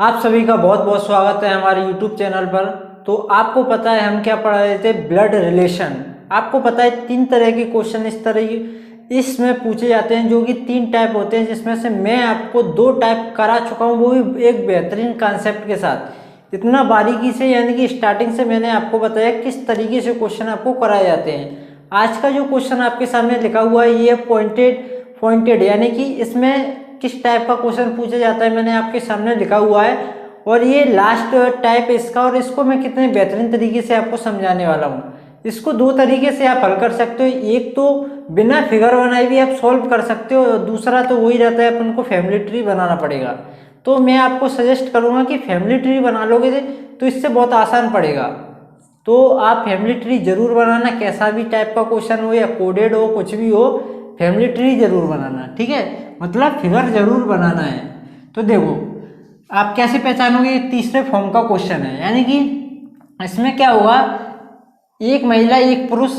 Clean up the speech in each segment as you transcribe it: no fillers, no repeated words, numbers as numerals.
आप सभी का बहुत बहुत स्वागत है हमारे YouTube चैनल पर। तो आपको पता है हम क्या पढ़ा रहे थे, ब्लड रिलेशन। आपको पता है 3 तरह के क्वेश्चन इसमें पूछे जाते हैं, जो कि 3 टाइप होते हैं, जिसमें से मैं आपको 2 टाइप करा चुका हूँ, वो भी एक बेहतरीन कॉन्सेप्ट के साथ, इतना बारीकी से, यानी कि स्टार्टिंग से मैंने आपको बताया किस तरीके से क्वेश्चन आपको कराए जाते हैं। आज का जो क्वेश्चन आपके सामने लिखा हुआ है ये पॉइंटेड यानी कि इसमें किस टाइप का क्वेश्चन पूछा जाता है मैंने आपके सामने लिखा हुआ है, और ये लास्ट टाइप इसका, और इसको मैं कितने बेहतरीन तरीके से आपको समझाने वाला हूँ। इसको 2 तरीके से आप हल कर सकते हो, एक तो बिना फिगर बनाए भी आप सॉल्व कर सकते हो, और दूसरा तो वही रहता है अपन को फैमिली ट्री बनाना पड़ेगा। तो मैं आपको सजेस्ट करूँगा कि फैमिली ट्री बना लोगे तो इससे बहुत आसान पड़ेगा। तो आप फैमिली ट्री जरूर बनाना, कैसा भी टाइप का क्वेश्चन हो या कोडेड हो, कुछ भी हो, फैमिली ट्री जरूर बनाना, ठीक है। मतलब फिगर जरूर बनाना है। तो देखो आप कैसे पहचानोगे, ये तीसरे फॉर्म का क्वेश्चन है, यानी कि इसमें क्या होगा, एक महिला एक पुरुष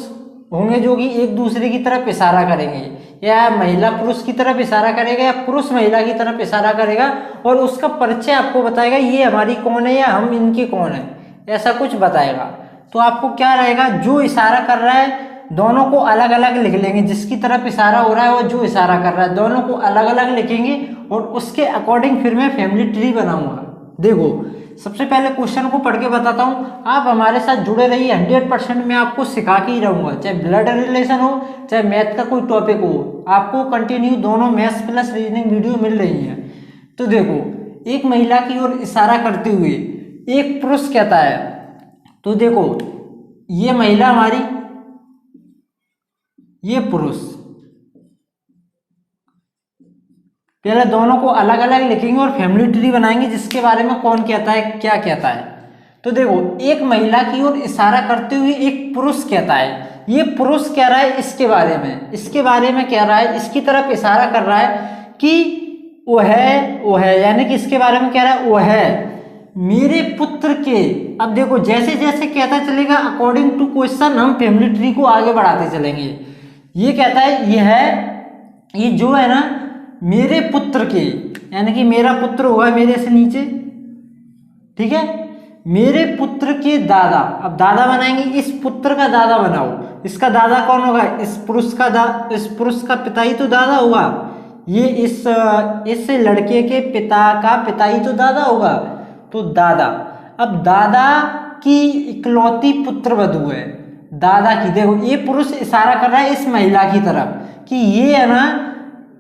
होंगे जो कि एक दूसरे की तरफ इशारा करेंगे, या महिला पुरुष की तरफ इशारा करेगा, या पुरुष महिला की तरफ इशारा करेगा, और उसका परिचय आपको बताएगा, ये हमारी कौन है या हम इनके कौन है, ऐसा कुछ बताएगा। तो आपको क्या रहेगा, जो इशारा कर रहा है दोनों को अलग अलग लिख लेंगे, जिसकी तरफ इशारा हो रहा है और जो इशारा कर रहा है दोनों को अलग अलग लिखेंगे, और उसके अकॉर्डिंग फिर मैं फैमिली ट्री बनाऊंगा। देखो सबसे पहले क्वेश्चन को पढ़ के बताता हूँ, आप हमारे साथ जुड़े रहिए। 100% मैं आपको सिखा के ही रहूंगा, चाहे ब्लड रिलेशन हो चाहे मैथ का कोई टॉपिक हो, आपको कंटिन्यू दोनों मैथ्स प्लस रीजनिंग वीडियो मिल रही है। तो देखो, एक महिला की ओर इशारा करते हुए एक पुरुष कहता है, तो देखो ये महिला हमारी, ये पुरुष, पहले दोनों को अलग अलग लिखेंगे और फैमिली ट्री बनाएंगे, जिसके बारे में कौन कहता है क्या कहता है। तो देखो, एक महिला की ओर इशारा करते हुए एक पुरुष कहता है, ये पुरुष कह रहा है इसके बारे में कह रहा है, इसकी तरफ इशारा कर रहा है कि वो है, यानी कि इसके बारे में कह रहा है वो है मेरे पुत्र के। अब देखो जैसे जैसे कहता चलेगा अकॉर्डिंग टू क्वेश्चन हम फैमिली ट्री को आगे बढ़ाते चलेंगे। ये कहता है ये जो है ना मेरे पुत्र के, यानी कि मेरा पुत्र होगा मेरे से नीचे, ठीक है, मेरे पुत्र के दादा। अब दादा बनाएंगे, इस पुत्र का दादा बनाओ, इसका दादा कौन होगा, इस पुरुष का पिता ही तो दादा होगा, ये इस लड़के के पिता का पिता ही तो दादा होगा, तो दादा। अब दादा की इकलौती पुत्र वधू है, दादा की, देखो ये पुरुष इशारा कर रहा है इस महिला की तरफ कि ये है ना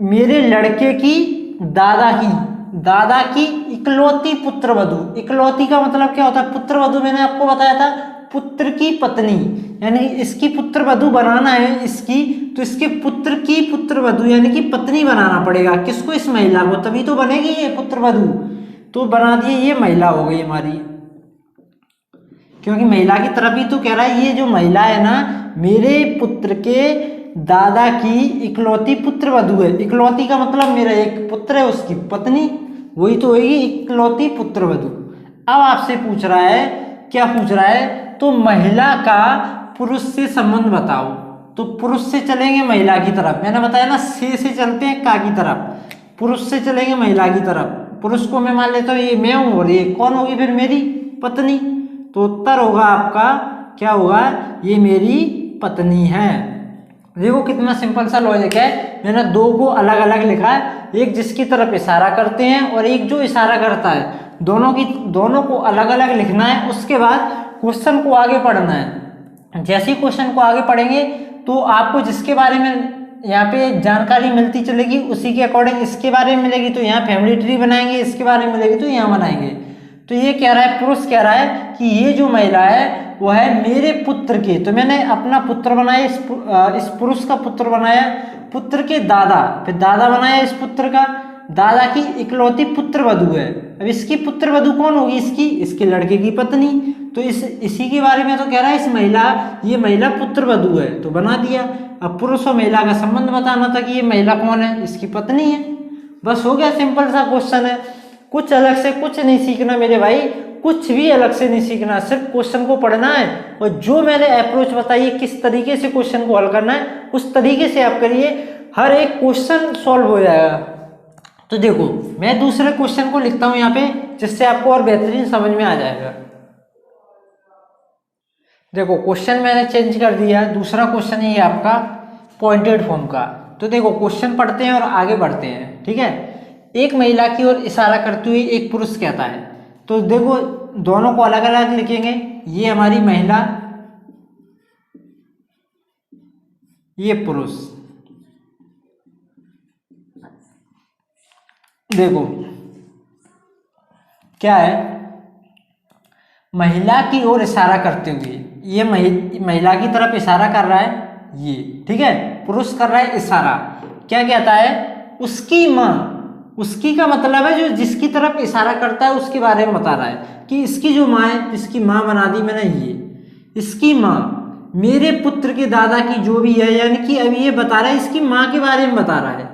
मेरे लड़के की दादा की इकलौती पुत्र वधू। इकलौती का मतलब क्या होता है, पुत्र वधू मैंने आपको बताया था, पुत्र की पत्नी, यानी इसकी पुत्र वधू बनाना है इसकी, तो इसके पुत्र की पुत्र वधू यानी कि पत्नी बनाना पड़ेगा। किसको, इस महिला को, तभी तो बनेगी ये पुत्र वधू। तो बना दिए, ये महिला हो गई हमारी, क्योंकि महिला की तरफ ही तो कह रहा है, ये जो महिला है ना मेरे पुत्र के दादा की इकलौती पुत्र वधू है। इकलौती का मतलब मेरा एक पुत्र है, उसकी पत्नी, वही तो होगी इकलौती पुत्र वधू। अब आपसे पूछ रहा है, क्या पूछ रहा है, तो महिला का पुरुष से संबंध बताओ। तो पुरुष से चलेंगे महिला की तरफ, मैंने बताया ना से चलते हैं का की तरफ, पुरुष से चलेंगे महिला की तरफ। पुरुष को मैं मान लेता हूँ ये मैं हूँ, और ये कौन होगी फिर, मेरी पत्नी। तो उत्तर होगा आपका क्या होगा, ये मेरी पत्नी है। देखो कितना सिंपल सा लॉजिक है, मैंने 2 को अलग अलग लिखा है, एक जिसकी तरफ इशारा करते हैं और एक जो इशारा करता है, दोनों को अलग अलग लिखना है। उसके बाद क्वेश्चन को आगे पढ़ना है। जैसे ही क्वेश्चन को आगे पढ़ेंगे तो आपको जिसके बारे में यहाँ पे जानकारी मिलती चलेगी, उसी के अकॉर्डिंग इसके बारे में मिलेगी तो यहाँ फैमिली ट्री बनाएंगे, इसके बारे में मिलेगी तो यहाँ बनाएंगे। तो ये कह रहा है, पुरुष कह रहा है कि ये जो महिला है वो है मेरे पुत्र के, तो मैंने अपना पुत्र बनाया, इस पुरुष का पुत्र बनाया, पुत्र के दादा, फिर दादा बनाया इस पुत्र का, दादा की इकलौती पुत्र वधू है। अब इसकी पुत्र वधू कौन होगी, इसके लड़के की पत्नी। तो इसी के बारे में तो कह रहा है ये महिला पुत्र वधू है, तो बना दिया। अब पुरुष और महिला का संबंध बताना था कि ये महिला कौन है, इसकी पत्नी है। बस हो गया, सिंपल सा क्वेश्चन है। कुछ अलग से कुछ नहीं सीखना मेरे भाई, कुछ भी अलग से नहीं सीखना, सिर्फ क्वेश्चन को पढ़ना है, और जो मैंने अप्रोच बताई है किस तरीके से क्वेश्चन को हल करना है उस तरीके से आप करिए, हर एक क्वेश्चन सॉल्व हो जाएगा। तो देखो मैं दूसरे क्वेश्चन को लिखता हूं यहाँ पे, जिससे आपको और बेहतरीन समझ में आ जाएगा। देखो क्वेश्चन मैंने चेंज कर दिया, दूसरा क्वेश्चन ये आपका पॉइंटेड फॉर्म का। तो देखो क्वेश्चन पढ़ते हैं और आगे बढ़ते हैं, ठीक है। एक महिला की ओर इशारा करते हुए एक पुरुष कहता है, तो देखो दोनों को अलग अलग लिखेंगे। ये हमारी महिला, ये पुरुष। देखो क्या है, महिला की ओर इशारा करते हुए, ये महिला की तरफ इशारा कर रहा है ये, ठीक है। पुरुष कर रहा है इशारा, क्या कहता है, उसकी माँ। उसकी का मतलब है जो जिसकी तरफ इशारा करता है उसके बारे में बता रहा है कि इसकी जो माँ है, इसकी माँ बना दी मैंने ये, इसकी माँ मेरे पुत्र के दादा की जो भी है, यानी कि अब ये बता रहा है इसकी माँ के बारे में बता रहा है,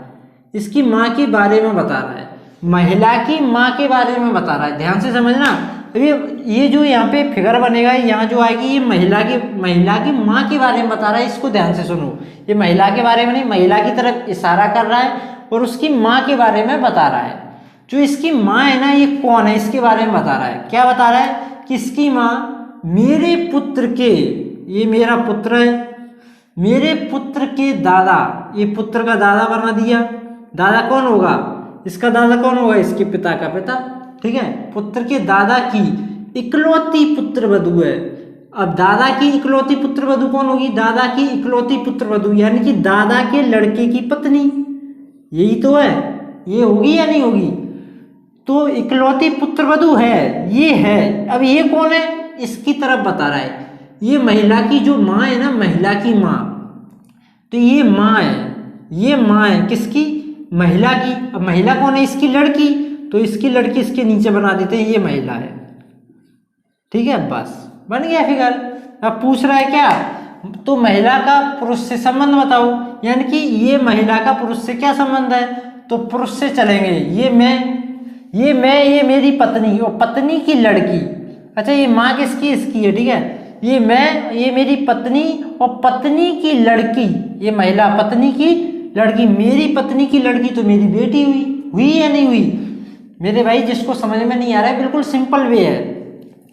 इसकी माँ के बारे में बता रहा है, महिला की माँ के बारे में बता रहा है। ध्यान से समझना, ये जो यहाँ पे फिगर बनेगा, यहाँ जो आएगी ये महिला की माँ के बारे में बता रहा है। इसको ध्यान से सुनो, ये महिला के बारे में नहीं, महिला की तरफ इशारा कर रहा है और उसकी माँ के बारे में बता रहा है। जो इसकी माँ है ना, ये कौन है, इसके बारे में बता रहा है। क्या बता रहा है कि इसकी माँ मेरे पुत्र के, ये मेरा पुत्र है, मेरे पुत्र के दादा, ये पुत्र का दादा बना दिया। दादा कौन होगा, इसका दादा कौन होगा, इसके पिता का पिता, ठीक है। पुत्र के दादा की इकलौती पुत्र वधू है। अब दादा की इकलौती पुत्र वधू कौन होगी, दादा की इकलौती पुत्र वधू यानी कि दादा के लड़के की पत्नी, यही तो है, ये होगी या नहीं होगी। तो इकलौती पुत्र वधू है, ये है। अब ये कौन है, इसकी तरफ बता रहा है, ये महिला की जो माँ है ना, महिला की माँ, तो ये माँ है, ये माँ है किसकी, महिला की। अब महिला कौन है, इसकी लड़की, तो इसकी लड़की इसके नीचे बना देते हैं, ये महिला है, ठीक है। बस बन गया फिगर। अब पूछ रहा है क्या, तो महिला का पुरुष से संबंध बताओ, यानी कि ये महिला का पुरुष से क्या संबंध है, तो पुरुष से चलेंगे। ये मेरी पत्नी और पत्नी की लड़की। अच्छा ये माँ किसकी, इसकी है, ठीक है। ये मेरी पत्नी और पत्नी की लड़की, ये महिला पत्नी की लड़की, मेरी पत्नी की लड़की तो मेरी बेटी हुई या नहीं हुई। मेरे भाई जिसको समझ में नहीं आ रहा है, बिल्कुल सिंपल वे है।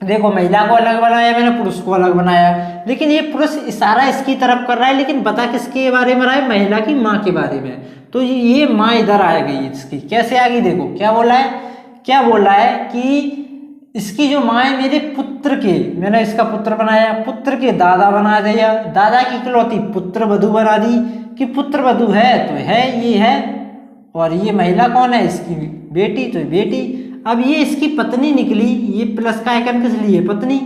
देखो महिला को अलग बनाया मैंने, पुरुष को अलग बनाया, लेकिन ये पुरुष इशारा इसकी तरफ कर रहा है, लेकिन बता किसके बारे में रहा है, महिला की माँ के बारे में। तो ये माँ इधर आ गई, इसकी कैसे आ गई, देखो क्या बोला है कि इसकी जो माँ है मेरे पुत्र के, मैंने इसका पुत्र बनाया, पुत्र के दादा बना दिया, दादा की इकलौती पुत्र वधू बना दी कि पुत्र वधू है तो है, ये है, और ये महिला कौन है, इसकी बेटी, तो बेटी। अब ये इसकी पत्नी निकली, ये प्लस का आइकन किस लिए, पत्नी।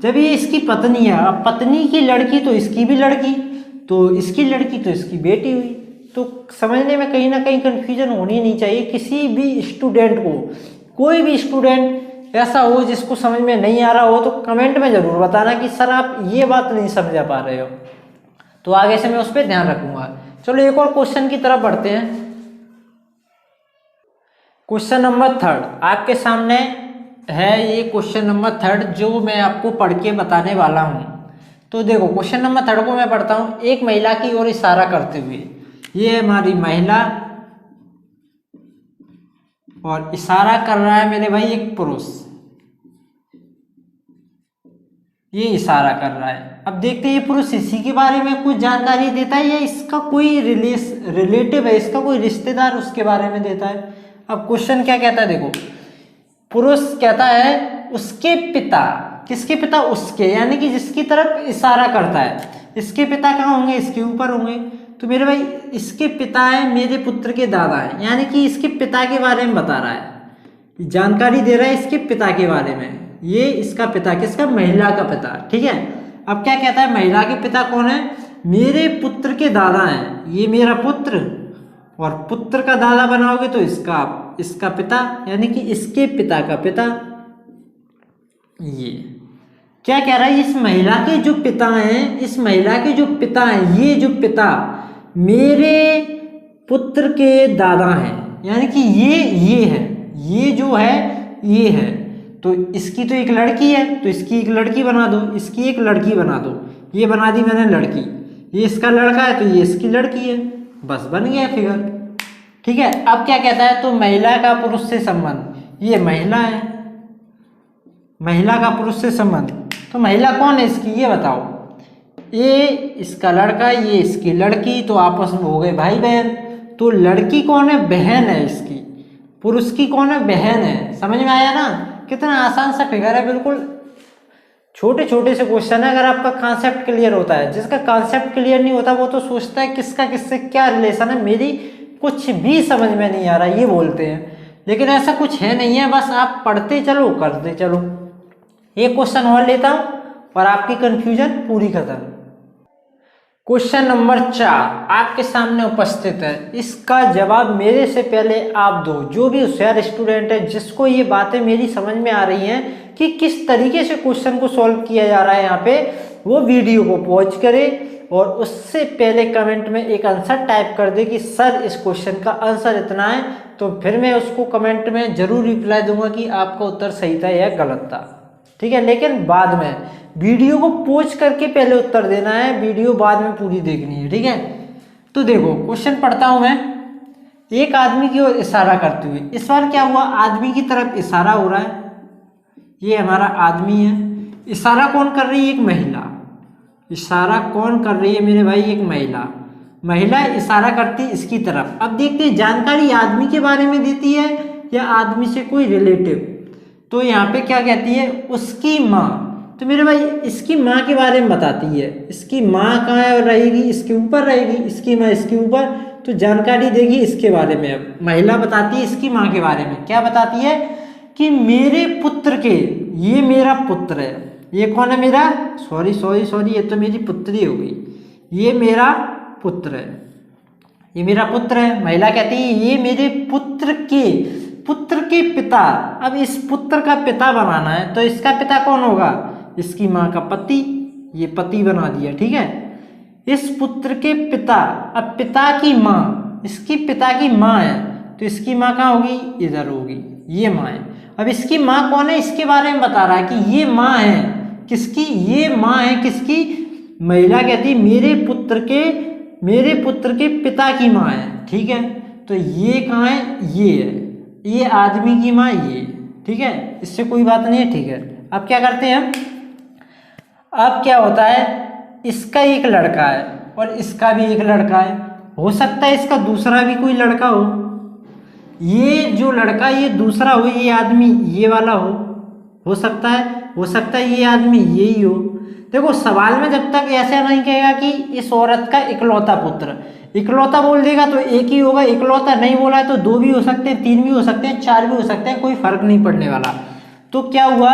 जब ये इसकी पत्नी है, अब पत्नी की लड़की तो इसकी भी लड़की, तो इसकी लड़की तो इसकी बेटी हुई। तो समझने में कहीं ना कहीं कन्फ्यूजन होनी नहीं चाहिए किसी भी स्टूडेंट को। कोई भी स्टूडेंट ऐसा हो जिसको समझ में नहीं आ रहा हो तो कमेंट में ज़रूर बताना कि सर आप ये बात नहीं समझा पा रहे हो, तो आगे से मैं उस पर ध्यान रखूंगा। चलो एक और क्वेश्चन की तरफ बढ़ते हैं। क्वेश्चन नंबर 3 आपके सामने है, ये क्वेश्चन नंबर 3 जो मैं आपको पढ़ के बताने वाला हूँ। तो देखो क्वेश्चन नंबर 3 को मैं पढ़ता हूँ। एक महिला की ओर इशारा करते हुए, ये हमारी महिला और इशारा कर रहा है मेरे भाई एक पुरुष, ये इशारा कर रहा है। अब देखते हैं ये पुरुष इसी के बारे में कुछ जानकारी देता है या इसका कोई रिलेटिव है, इसका कोई रिश्तेदार उसके बारे में देता है। अब क्वेश्चन क्या कहता है, देखो पुरुष कहता है उसके पिता, किसके पिता, उसके, यानी कि जिसकी तरफ इशारा करता है, इसके पिता कहाँ होंगे, इसके ऊपर होंगे। तो मेरे भाई इसके पिता है मेरे पुत्र के दादा है, यानी कि इसके पिता के बारे में बता रहा है, जानकारी दे रहा है इसके पिता के बारे में। ये इसका पिता, किसका, महिला का पिता, ठीक है। अब क्या कहता है, महिला के पिता कौन है, मेरे पुत्र के दादा हैं, ये मेरा पुत्र, और पुत्र का दादा बनाओगे तो इसका पिता, यानी कि इसके पिता का पिता। ये क्या कह रहा है, इस महिला के जो पिता हैं, इस महिला के जो पिता हैं, ये जो पिता मेरे पुत्र के दादा हैं, यानी कि ये है, ये जो है ये है। तो इसकी तो एक लड़की है, तो इसकी एक लड़की बना दो, इसकी एक लड़की बना दो, ये बना दी मैंने लड़की। ये इसका लड़का है तो ये इसकी लड़की है, बस बन गया फिगर, ठीक है। अब क्या कहता है, तो महिला का पुरुष से संबंध, ये महिला है, महिला का पुरुष से संबंध, तो महिला कौन है इसकी ये बताओ। ये इसका लड़का, ये इसकी लड़की, तो आपस में हो गए भाई बहन। तो लड़की कौन है, बहन है इसकी। पुरुष की कौन है, बहन है। समझ में आया ना, कितना आसान सा फिगर है, बिल्कुल छोटे छोटे से क्वेश्चन है। अगर आपका कॉन्सेप्ट क्लियर होता है, जिसका कॉन्सेप्ट क्लियर नहीं होता वो तो सोचता है किसका किससे क्या रिलेशन है, मेरी कुछ भी समझ में नहीं आ रहा, ये बोलते हैं। लेकिन ऐसा कुछ है नहीं है, बस आप पढ़ते चलो करते चलो। एक क्वेश्चन और लेता हूं और आपकी कंफ्यूजन पूरी खत्म। क्वेश्चन नंबर 4 आपके सामने उपस्थित है। इसका जवाब मेरे से पहले आप दो। जो भी होशियार स्टूडेंट है, जिसको ये बातें मेरी समझ में आ रही हैं कि किस तरीके से क्वेश्चन को सॉल्व किया जा रहा है यहाँ पे, वो वीडियो को पॉज करे और उससे पहले कमेंट में एक आंसर टाइप कर दे कि सर इस क्वेश्चन का आंसर इतना है, तो फिर मैं उसको कमेंट में जरूर रिप्लाई दूंगा कि आपका उत्तर सही था या गलत था। ठीक है, लेकिन बाद में वीडियो को पॉज करके पहले उत्तर देना है, वीडियो बाद में पूरी देखनी है। ठीक है, तो देखो क्वेश्चन पढ़ता हूं मैं। एक आदमी की ओर इशारा करते हुए, इस बार क्या हुआ, आदमी की तरफ इशारा हो रहा है। ये हमारा आदमी है। इशारा कौन कर रही है, एक महिला। इशारा कौन कर रही है मेरे भाई, एक महिला। महिला इशारा करती है इसकी तरफ। अब देखते हैं जानकारी आदमी के बारे में देती है या आदमी से कोई रिलेटिव। तो यहाँ पे क्या कहती है, उसकी माँ। तो मेरे भाई इसकी माँ के बारे में बताती है। इसकी माँ कहाँ है, रहेगी इसके ऊपर रहेगी, इसकी माँ इसके ऊपर, तो जानकारी देगी इसके बारे में। अब महिला बताती है इसकी माँ के बारे में, क्या बताती है कि मेरे पुत्र के, ये मेरा पुत्र है। ये कौन है मेरा, सॉरी सॉरी सॉरी, ये तो मेरी पुत्री हो गई। ये मेरा पुत्र है, ये मेरा पुत्र है। महिला कहती है ये मेरे पुत्र के पिता। अब इस पुत्र का पिता बनाना है, तो इसका पिता कौन होगा, इसकी माँ का पति। ये पति बना दिया। ठीक है, इस पुत्र के पिता। अब पिता की माँ, इसकी पिता की माँ है, तो इसकी माँ कहाँ होगी, इधर होगी, ये माँ है। अब इसकी माँ कौन है, इसके बारे में बता रहा है कि ये माँ है किसकी, ये माँ है किसकी, महिला कहती मेरे पुत्र के पिता की माँ है। ठीक है, तो ये कहाँ है, ये आदमी की माँ, ये। ठीक है, इससे कोई बात नहीं है। ठीक है, अब क्या करते हैं हम, अब क्या होता है, इसका एक लड़का है और इसका भी एक लड़का है। हो सकता है इसका दूसरा भी कोई लड़का हो। ये जो लड़का, ये दूसरा हो, ये आदमी ये वाला हो सकता है ये आदमी यही हो। देखो सवाल में जब तक ऐसा नहीं कहेगा कि इस औरत का इकलौता पुत्र, इकलौता बोल देगा तो एक ही होगा, इकलौता नहीं बोला है तो 2 भी हो सकते हैं, 3 भी हो सकते हैं, 4 भी हो सकते हैं, कोई फर्क नहीं पड़ने वाला। तो क्या हुआ,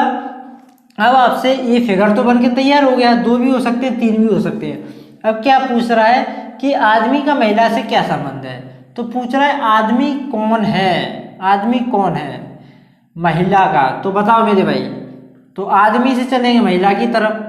अब आपसे ये फिगर तो बन के तैयार हो गया, 2 भी हो सकते हैं, 3 भी हो सकते हैं। अब क्या पूछ रहा है कि आदमी का महिला से क्या संबंध है, तो पूछ रहा है आदमी कौन है, आदमी कौन है महिला का। तो बताओ मेरे भाई, तो आदमी से चलेंगे महिला की तरफ।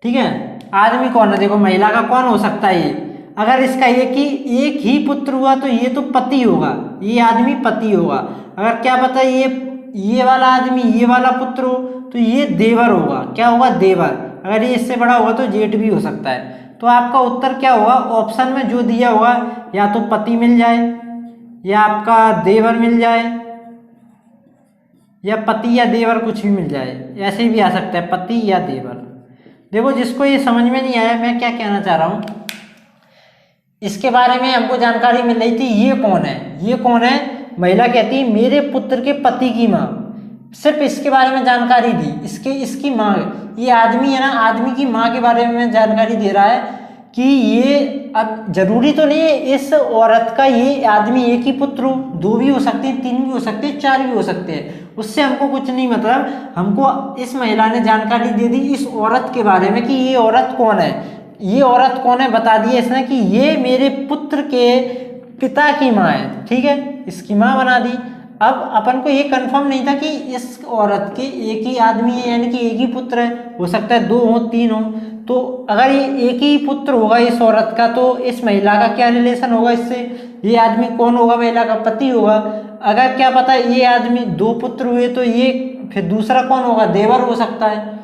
ठीक है, आदमी कौन है, देखो महिला का कौन हो सकता है ये। अगर इसका एक ही पुत्र हुआ तो ये तो पति होगा, ये आदमी पति होगा। अगर क्या पता ये वाला आदमी ये वाला पुत्र हो तो ये देवर होगा, क्या होगा, देवर। अगर ये इससे बड़ा होगा तो जेठ भी हो सकता है। तो आपका उत्तर क्या होगा, ऑप्शन में जो दिया होगा, या तो पति मिल जाए या आपका देवर मिल जाए, या पति या देवर कुछ भी मिल जाए, ऐसे भी आ सकता है पति या देवर। देखो जिसको ये समझ में नहीं आया, मैं क्या कहना चाह रहा हूँ, इसके बारे में हमको जानकारी मिल रही थी। ये कौन है, महिला कहती है मेरे पुत्र के पति की माँ, सिर्फ इसके बारे में जानकारी दी। इसकी माँ, ये आदमी है ना, आदमी की माँ के बारे में जानकारी दे रहा है कि ये, अब जरूरी तो नहीं है इस औरत का ये आदमी एक ही पुत्र हो, 2 भी हो सकते हैं, 3 भी हो सकते हैं, 4 भी हो सकते हैं, उससे हमको कुछ नहीं मतलब। हमको इस महिला ने जानकारी दे दी इस औरत के बारे में कि ये औरत कौन है, बता दिया इसने कि ये मेरे पुत्र के पिता की माँ है। ठीक है, इसकी माँ बना दी। अब अपन को ये कंफर्म नहीं था कि इस औरत के एक ही आदमी है, यानी कि एक ही पुत्र है, हो सकता है 2 हो 3 हो। तो अगर ये एक ही पुत्र होगा इस औरत का, तो इस महिला का क्या रिलेशन होगा इससे, ये आदमी कौन होगा, महिला का पति होगा। अगर क्या पता ये आदमी 2 पुत्र हुए तो ये फिर दूसरा कौन होगा, देवर हो सकता है।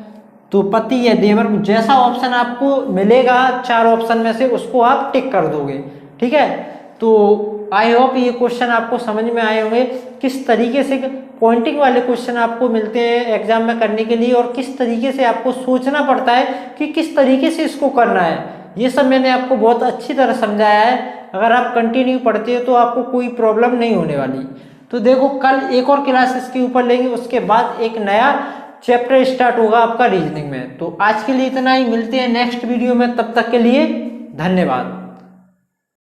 तो पति या देवर, जैसा ऑप्शन आपको मिलेगा 4 ऑप्शन में से उसको आप टिक कर दोगे। ठीक है, तो आई होप ये क्वेश्चन आपको समझ में आए होंगे, किस तरीके से पॉइंटिंग वाले क्वेश्चन आपको मिलते हैं एग्जाम में करने के लिए और किस तरीके से आपको सोचना पड़ता है कि किस तरीके से इसको करना है। ये सब मैंने आपको बहुत अच्छी तरह समझाया है। अगर आप कंटिन्यू पढ़ते हो तो आपको कोई प्रॉब्लम नहीं होने वाली। तो देखो कल एक और क्लास इसके ऊपर लेंगे, उसके बाद एक नया चैप्टर स्टार्ट होगा आपका रीजनिंग में। तो आज के लिए इतना ही, मिलते हैं नेक्स्ट वीडियो में, तब तक के लिए धन्यवाद।